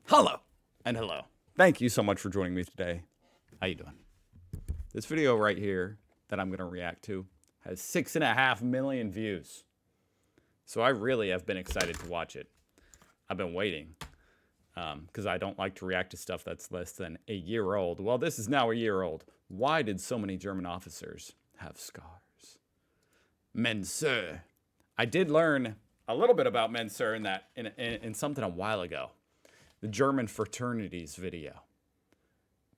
Hello and hello. Thank you so much for joining me today. How you doing? This video right here that I'm going to react to has 6.5 million views. So I really have been excited to watch it. I've been waiting because I don't like to react to stuff that's less than a year old. Well, this is now a year old. Why did so many German officers have scars? Mensur. I did learn a little bit about mensur in something a while ago. The German fraternities video.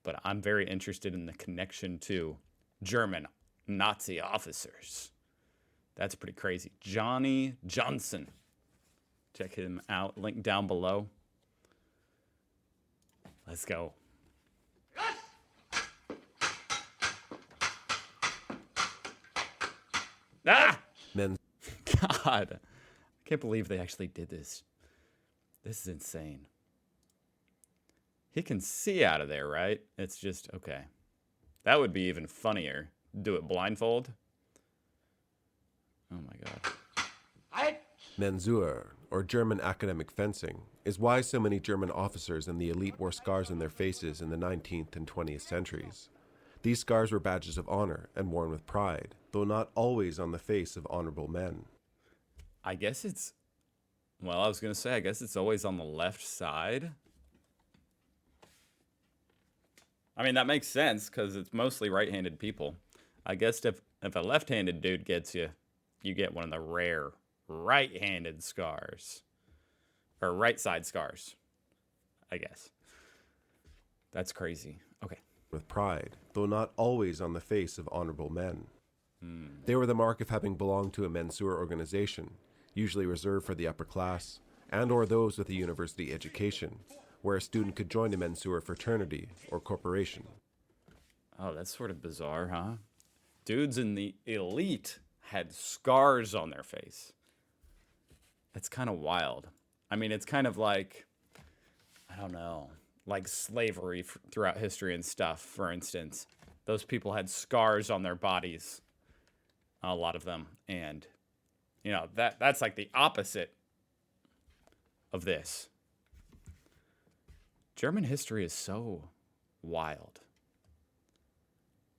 But I'm very interested in the connection to German Nazi officers. That's pretty crazy. Johnny Johnson. Check him out. Link down below. Let's go. Ah! God. I can't believe they actually did this. This is insane. He can see out of there, right? It's just, okay. That would be even funnier. Do it blindfold. Oh my God. Mensur, or German academic fencing, is why so many German officers and the elite wore scars on their faces in the 19th and 20th centuries. These scars were badges of honor and worn with pride, though not always on the face of honorable men. I guess it's, well, I was going to say, I guess it's always on the left side. I mean, that makes sense because it's mostly right-handed people. I guess if a left-handed dude gets you, you get one of the rare right-handed scars. Or right-side scars, I guess. That's crazy. Okay. With pride, though not always on the face of honorable men. They were the mark of having belonged to a mensur organization, usually reserved for the upper class, and or those with a university education, where a student could join a mensur fraternity or corporation. Oh, that's sort of bizarre, huh? Dudes in the elite had scars on their face. That's kind of wild. I mean, it's kind of like, I don't know, like slavery throughout history and stuff, for instance. Those people had scars on their bodies, a lot of them. And, you know, that's like the opposite of this. German history is so wild.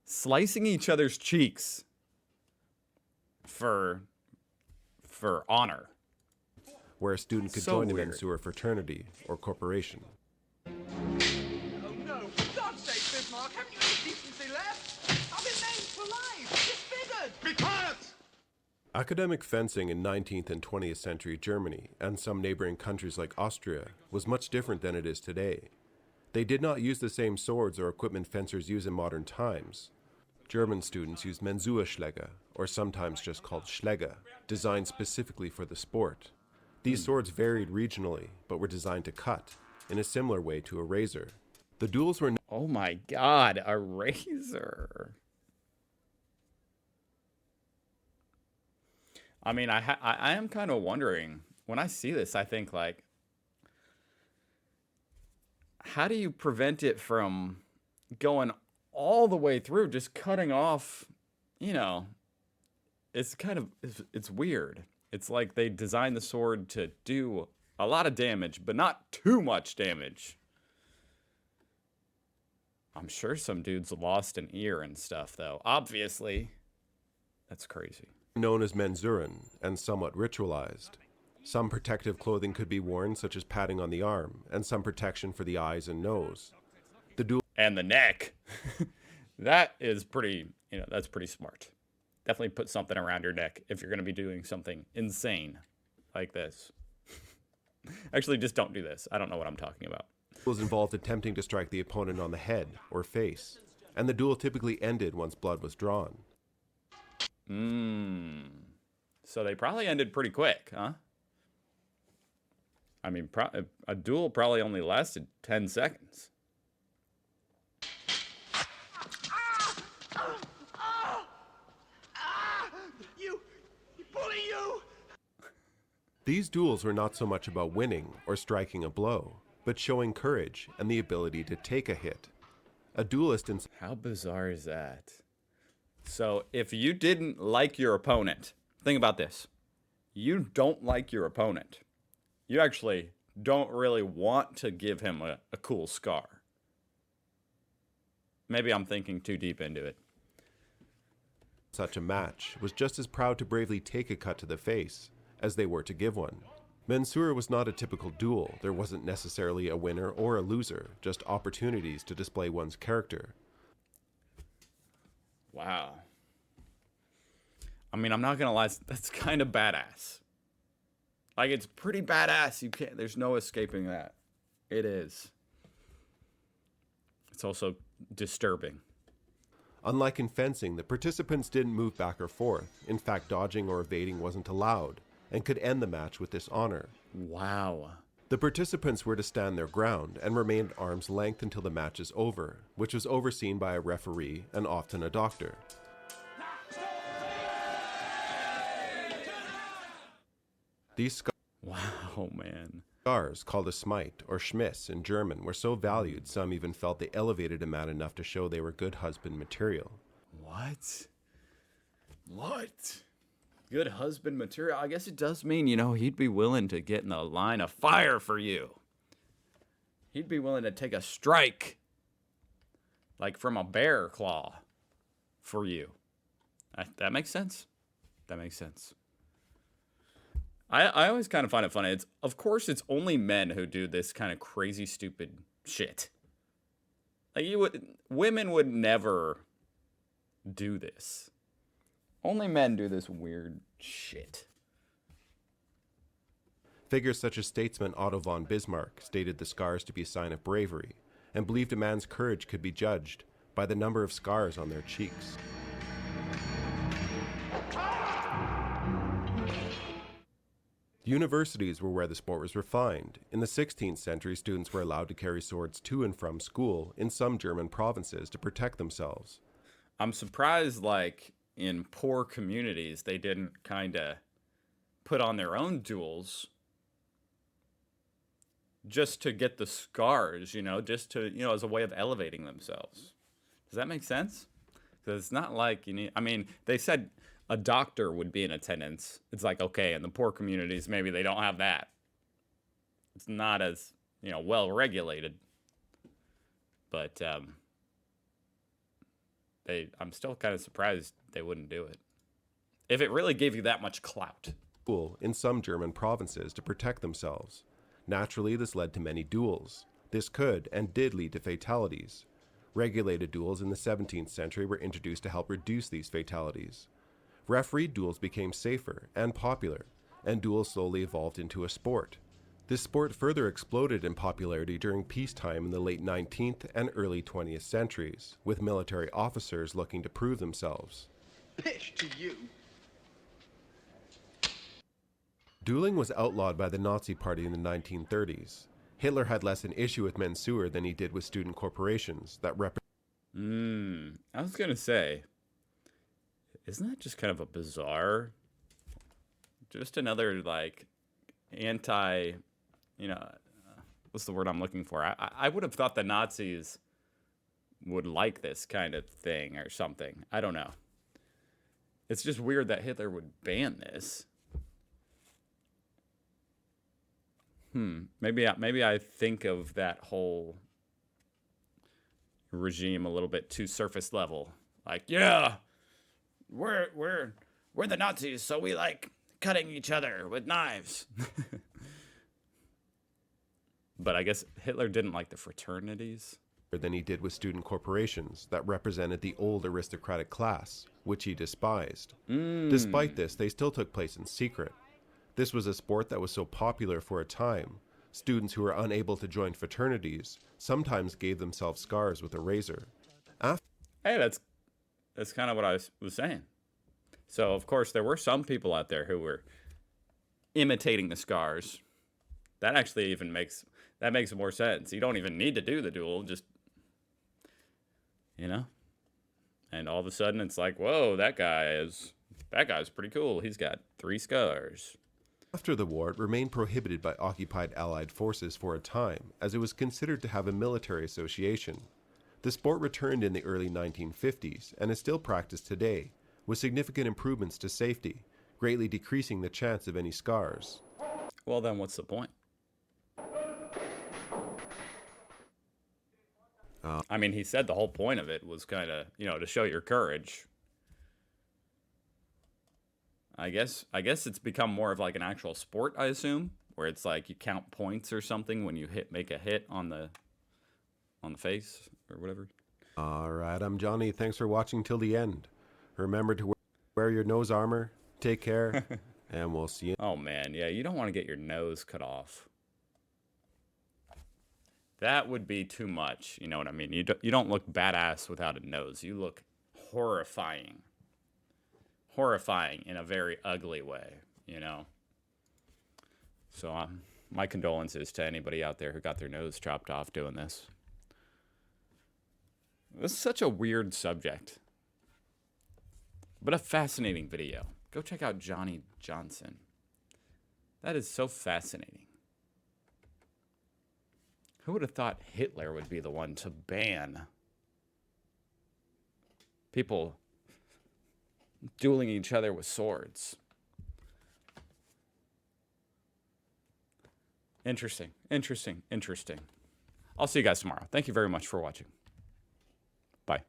Slicing each other's cheeks for honor. Where a student could join a mensur fraternity or corporation. Oh no, for God's sake, Bismarck, haven't you any decency left? I've been named for life, disfigured! Be quiet! Academic fencing in 19th and 20th century Germany and some neighboring countries like Austria was much different than it is today. They did not use the same swords or equipment fencers use in modern times. German students used Mensurschläge, or sometimes just called Schläge, designed specifically for the sport. These swords varied regionally, but were designed to cut, in a similar way to a razor. The duels were... Oh my God, a razor. I mean, I am kind of wondering, when I see this, I think like, how do you prevent it from going all the way through, just cutting off, you know, it's kind of, it's weird. It's like they designed the sword to do a lot of damage, but not too much damage. I'm sure some dudes lost an ear and stuff, though. Obviously, that's crazy. Known as mensuren and somewhat ritualized. Some protective clothing could be worn, such as padding on the arm, and some protection for the eyes and nose. And the neck. That is pretty, you know, that's pretty smart. Definitely put something around your neck if you're going to be doing something insane like this. Actually, just don't do this. I don't know what I'm talking about. Duels involved attempting to strike the opponent on the head or face, and the duel typically ended once blood was drawn. So they probably ended pretty quick, huh? I mean, a duel probably only lasted 10 seconds. These duels were not so much about winning or striking a blow, but showing courage and the ability to take a hit. A duelist in... How bizarre is that? So if you didn't like your opponent, think about this. You don't like your opponent. You actually don't really want to give him a cool scar. Maybe I'm thinking too deep into it. Such a match was just as proud to bravely take a cut to the face as they were to give one. Mensur was not a typical duel. There wasn't necessarily a winner or a loser, just opportunities to display one's character. Wow. I mean, I'm not gonna lie, that's kind of badass. Like, it's pretty badass. There's no escaping that. It is. It's also disturbing. Unlike in fencing, the participants didn't move back or forth. In fact, dodging or evading wasn't allowed, and could end the match with dishonor. Wow. The participants were to stand their ground and remain at arm's length until the match is over, which was overseen by a referee and often a doctor. These Wow, man. scars, called a smite or Schmiss in German, were so valued some even felt they elevated a man enough to show they were good husband material. What? What? Good husband material? I guess it does mean, he'd be willing to get in the line of fire for you. He'd be willing to take a strike, like from a bear claw, for you. That makes sense. That makes sense. I always kind of find it funny. Of course, it's only men who do this kind of crazy, stupid shit. Like, women would never do this. Only men do this weird shit. Figures such as statesman Otto von Bismarck stated the scars to be a sign of bravery, and believed a man's courage could be judged by the number of scars on their cheeks. Universities were where the sport was refined. In the 16th century, students were allowed to carry swords to and from school in some German provinces to protect themselves. I'm surprised, like, in poor communities, they didn't kind of put on their own duels just to get the scars, just to, as a way of elevating themselves. Does that make sense? Because it's not like they said a doctor would be in attendance. It's like, okay, in the poor communities, maybe they don't have that. It's not as, well regulated. But I'm still kind of surprised they wouldn't do it. If it really gave you that much clout. In some German provinces to protect themselves. Naturally, this led to many duels. This could and did lead to fatalities. Regulated duels in the 17th century were introduced to help reduce these fatalities. Refereed duels became safer and popular, and duels slowly evolved into a sport. This sport further exploded in popularity during peacetime in the late 19th and early 20th centuries, with military officers looking to prove themselves. Pish to you. Dueling was outlawed by the Nazi Party in the 1930s. Hitler had less an issue with mensur than he did with student corporations that I was going to say, isn't that just kind of a bizarre, just another, like, anti, what's the word I'm looking for? I would have thought the Nazis would like this kind of thing or something. I don't know. It's just weird that Hitler would ban this. Maybe I think of that whole regime a little bit too surface level. Like, yeah, we're the Nazis, so we like cutting each other with knives. But I guess Hitler didn't like the fraternities than he did with student corporations that represented the old aristocratic class, which he despised. Despite this, they still took place in secret. This was a sport that was so popular for a time. Students who were unable to join fraternities sometimes gave themselves scars with a razor. Hey, that's kind of what I was saying. So, of course, there were some people out there who were imitating the scars. That actually even makes more sense. You don't even need to do the duel, just, And all of a sudden, it's like, whoa, that guy's pretty cool. He's got 3 scars. After the war, it remained prohibited by occupied Allied forces for a time, as it was considered to have a military association. The sport returned in the early 1950s and is still practiced today, with significant improvements to safety, greatly decreasing the chance of any scars. Well, then what's the point? I mean, he said the whole point of it was kind of, you know, to show your courage. I guess it's become more of like an actual sport, I assume, where it's like you count points or something when you make a hit on the face or whatever. All right, I'm Johnny. Thanks for watching till the end. Remember to wear your nose armor. Take care, and we'll see you. Oh man, yeah, you don't want to get your nose cut off. That would be too much. You know what I mean? You don't look badass without a nose. You look horrifying. Horrifying in a very ugly way, you know? So my condolences to anybody out there who got their nose chopped off doing this. This is such a weird subject, but a fascinating video. Go check out Johnny Johnson. That is so fascinating. Who would have thought Hitler would be the one to ban people dueling each other with swords? Interesting, interesting, interesting. I'll see you guys tomorrow. Thank you very much for watching. Bye.